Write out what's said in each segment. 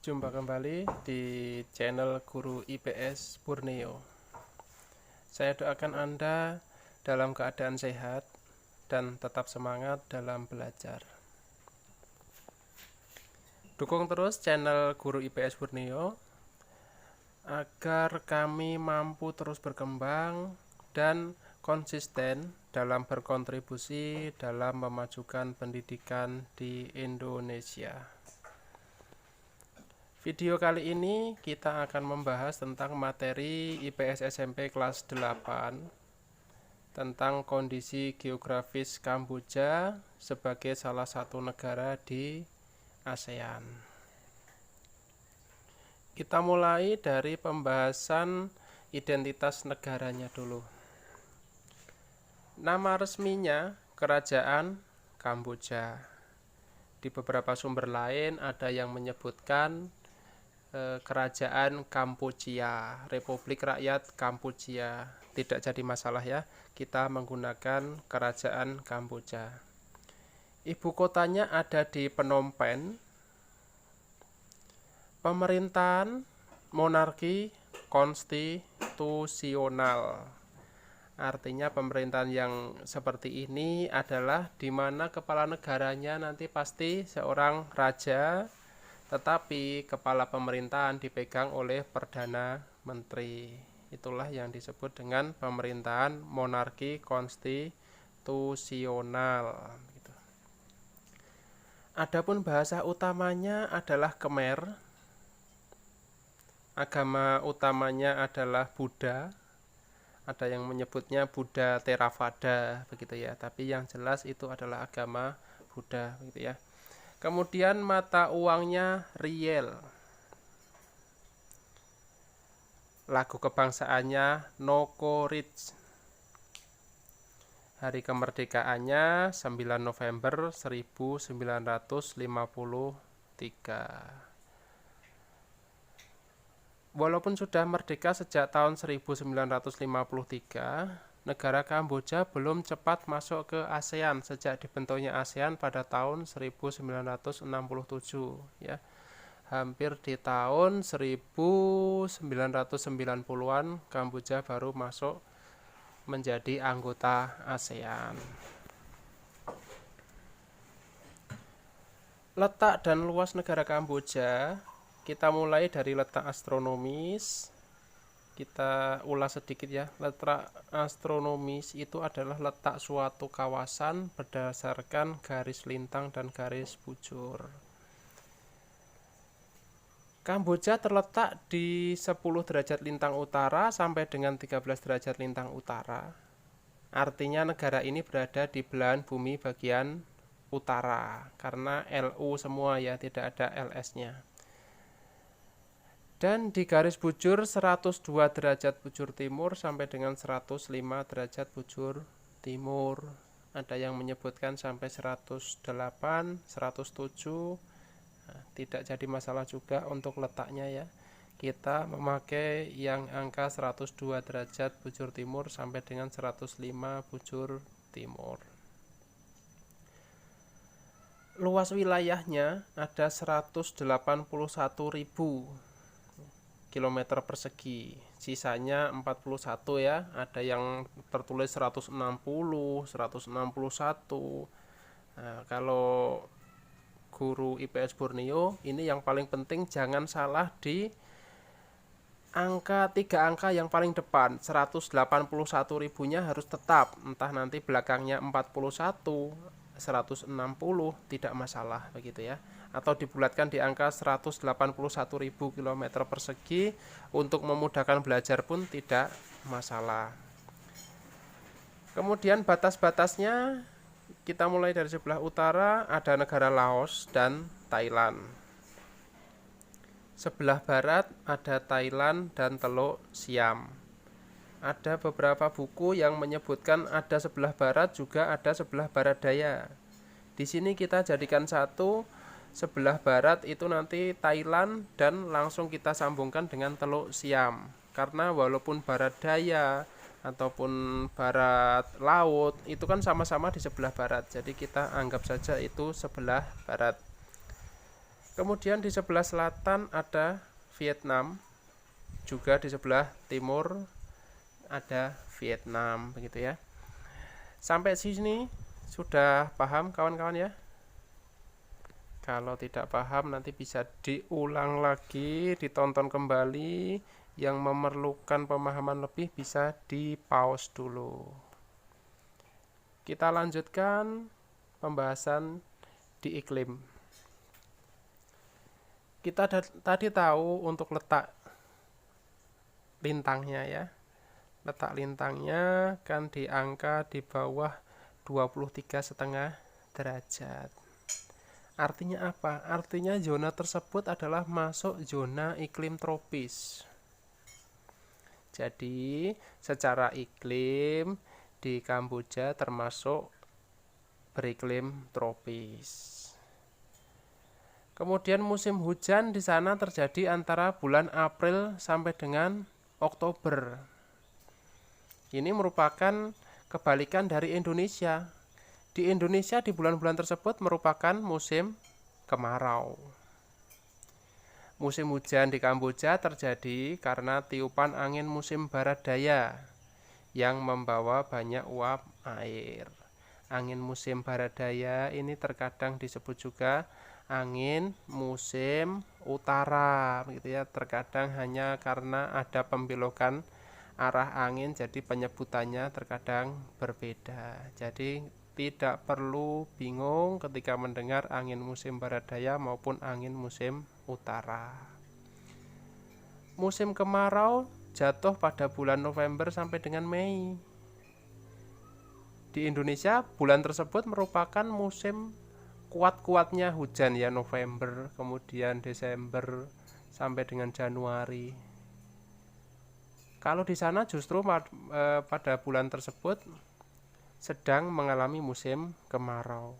Jumpa kembali di channel Guru IPS Borneo. Saya doakan Anda dalam keadaan sehat dan tetap semangat dalam belajar. Dukung terus channel Guru IPS Borneo agar kami mampu terus berkembang dan konsisten dalam berkontribusi dalam memajukan pendidikan di Indonesia. Video kali ini kita akan membahas tentang materi IPS SMP kelas 8 tentang kondisi geografis Kamboja sebagai salah satu negara di ASEAN. Kita mulai dari pembahasan identitas negaranya dulu. Nama resminya Kerajaan Kamboja. Di beberapa sumber lain ada yang menyebutkan Kerajaan Kampuchea, Republik Rakyat Kampuchea. Tidak jadi masalah ya, kita menggunakan Kerajaan Kamboja. Ibu kotanya ada di Phnom Penh. Pemerintahan monarki konstitusional. Artinya pemerintahan yang seperti ini adalah di mana kepala negaranya nanti pasti seorang raja, tetapi kepala pemerintahan dipegang oleh Perdana Menteri. Itulah yang disebut dengan pemerintahan monarki konstitusional. Adapun bahasa utamanya adalah Khmer. Agama utamanya adalah Buddha. Ada yang menyebutnya Buddha Theravada begitu ya, tapi yang jelas itu adalah agama Buddha begitu ya. Kemudian mata uangnya riel. Lagu kebangsaannya Nokorits. Hari kemerdekaannya 9 November 1953. Walaupun sudah merdeka sejak tahun 1953, negara Kamboja belum cepat masuk ke ASEAN sejak dibentuknya ASEAN pada tahun 1967 ya. Hampir di tahun 1990-an Kamboja baru masuk menjadi anggota ASEAN. Letak dan luas negara Kamboja, kita mulai dari letak astronomis. Kita ulas sedikit ya. Letak astronomis itu adalah letak suatu kawasan berdasarkan garis lintang dan garis bujur. Kamboja terletak di 10 derajat lintang utara sampai dengan 13 derajat lintang utara. Artinya negara ini berada di belahan bumi bagian utara, karena LU semua ya, tidak ada LS-nya. Dan di garis bujur 102 derajat bujur timur sampai dengan 105 derajat bujur timur. Ada yang menyebutkan sampai 108, 107. Nah, tidak jadi masalah juga untuk letaknya ya. Kita memakai yang angka 102 derajat bujur timur sampai dengan 105 bujur timur. Luas wilayahnya ada 181.000 kilometer persegi, sisanya 41 ya, ada yang tertulis 160, 161. Nah, kalau guru IPS Borneo, ini yang paling penting jangan salah di angka 3 angka yang paling depan. 181 ribunya harus tetap, entah nanti belakangnya 41, 160 tidak masalah begitu ya, atau dibulatkan di angka 181.000 km persegi untuk memudahkan belajar pun tidak masalah. Kemudian batas-batasnya kita mulai dari sebelah utara ada negara Laos dan Thailand. Sebelah barat ada Thailand dan Teluk Siam. Ada beberapa buku yang menyebutkan ada sebelah barat juga ada sebelah barat daya. Di sini kita jadikan satu, sebelah barat itu nanti Thailand dan langsung kita sambungkan dengan Teluk Siam. Karena walaupun barat daya ataupun barat laut itu kan sama-sama di sebelah barat. Jadi kita anggap saja itu sebelah barat. Kemudian di sebelah selatan ada Vietnam, juga di sebelah timur ada Vietnam, begitu ya. Sampai sini sudah paham kawan-kawan ya? Kalau tidak paham nanti bisa diulang lagi, ditonton kembali. Yang memerlukan pemahaman lebih bisa di pause dulu. Kita lanjutkan pembahasan di iklim. Kita tadi tahu untuk letak lintangnya ya. Letak lintangnya kan di angka di bawah 23,5 derajat. Artinya apa? Artinya zona tersebut adalah masuk zona iklim tropis. Jadi secara iklim di Kamboja termasuk beriklim tropis. Kemudian musim hujan di sana terjadi antara bulan April sampai dengan Oktober. Ini merupakan kebalikan dari Indonesia. Di Indonesia di bulan-bulan tersebut merupakan musim kemarau. Musim hujan di Kamboja terjadi karena tiupan angin musim barat daya yang membawa banyak uap air. Angin musim barat daya ini terkadang disebut juga angin musim utara, gitu ya. Terkadang hanya karena ada pembelokan arah angin jadi penyebutannya terkadang berbeda. Jadi tidak perlu bingung ketika mendengar angin musim barat daya maupun angin musim utara. Musim kemarau jatuh pada bulan November sampai dengan Mei. Di Indonesia bulan tersebut merupakan musim kuat-kuatnya hujan ya, November, kemudian Desember sampai dengan Januari. Kalau di sana justru pada bulan tersebut sedang mengalami musim kemarau.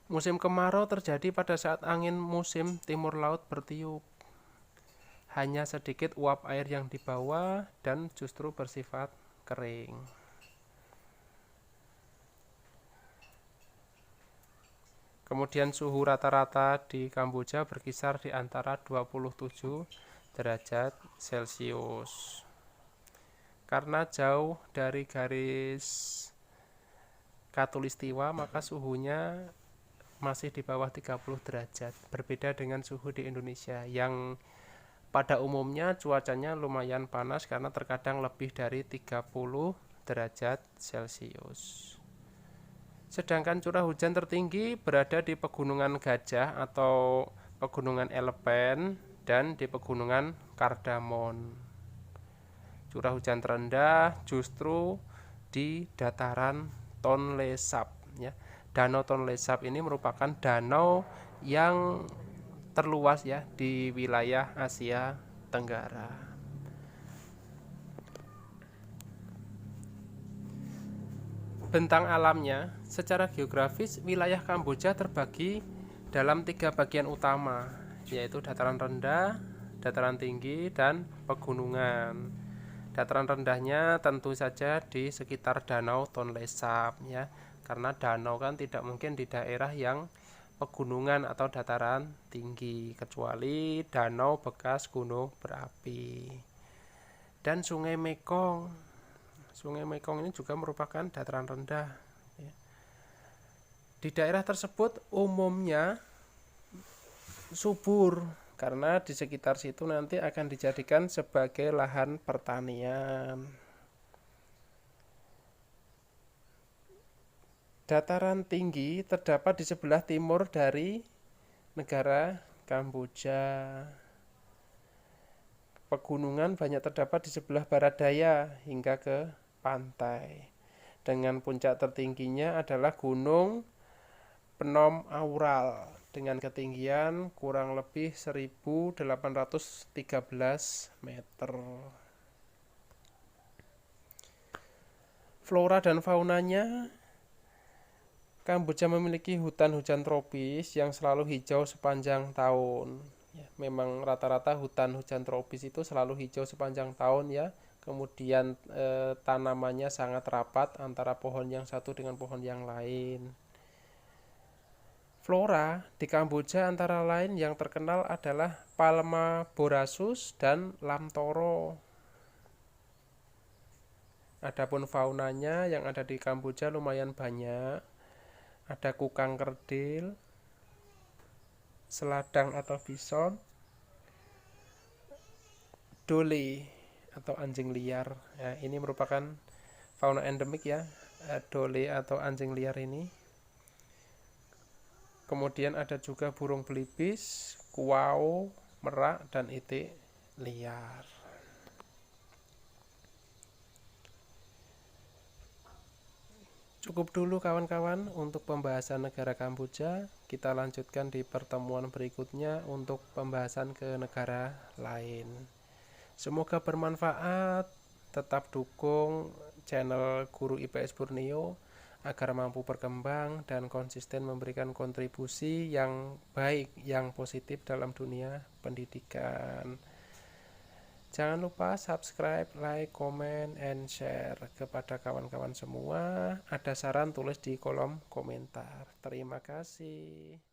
Musim kemarau terjadi pada saat angin musim timur laut bertiup. Hanya sedikit uap air yang dibawa dan justru bersifat kering. Kemudian suhu rata-rata di Kamboja berkisar di antara 27 derajat Celcius. Karena jauh dari garis khatulistiwa maka suhunya masih di bawah 30 derajat. Berbeda dengan suhu di Indonesia yang pada umumnya cuacanya lumayan panas karena terkadang lebih dari 30 derajat Celcius. Sedangkan curah hujan tertinggi berada di Pegunungan Gajah atau Pegunungan Elephant dan di Pegunungan Kardamon. Curah hujan terendah justru di dataran Tonle Sap ya. Danau Tonle Sap ini merupakan danau yang terluas ya di wilayah Asia Tenggara. Bentang alamnya, secara geografis wilayah Kamboja terbagi dalam 3 bagian utama, yaitu dataran rendah, dataran tinggi, dan pegunungan. Dataran rendahnya tentu saja di sekitar danau Tonle Sap ya, karena danau kan tidak mungkin di daerah yang pegunungan atau dataran tinggi, kecuali danau bekas gunung berapi. Dan Sungai Mekong. Sungai Mekong ini juga merupakan dataran rendah ya. Di daerah tersebut umumnya subur karena di sekitar situ nanti akan dijadikan sebagai lahan pertanian. Dataran tinggi terdapat di sebelah timur dari negara Kamboja. Pegunungan banyak terdapat di sebelah barat daya hingga ke pantai. Dengan puncak tertingginya adalah Gunung Phnom Aural dengan ketinggian kurang lebih 1813 meter. Flora dan faunanya, Kamboja memiliki hutan-hujan tropis yang selalu hijau sepanjang tahun. Ya, memang rata-rata hutan hujan tropis itu selalu hijau sepanjang tahun ya. Kemudian tanamannya sangat rapat antara pohon yang satu dengan pohon yang lain. Flora di Kamboja antara lain yang terkenal adalah Palma borasus dan Lamtoro. Adapun faunanya yang ada di Kamboja lumayan banyak. Ada kukang kerdil, seladang atau bison, dole atau anjing liar. Ya, ini merupakan fauna endemik ya, dole atau anjing liar ini. Kemudian ada juga burung belibis, kuau, merak, dan itik liar. Cukup dulu kawan-kawan untuk pembahasan negara Kamboja. Kita lanjutkan di pertemuan berikutnya untuk pembahasan ke negara lain. Semoga bermanfaat. Tetap dukung channel Guru IPS Borneo agar mampu berkembang dan konsisten memberikan kontribusi yang baik, yang positif dalam dunia pendidikan. Jangan lupa subscribe, like, comment, and share kepada kawan-kawan semua. Ada saran tulis di kolom komentar. Terima kasih.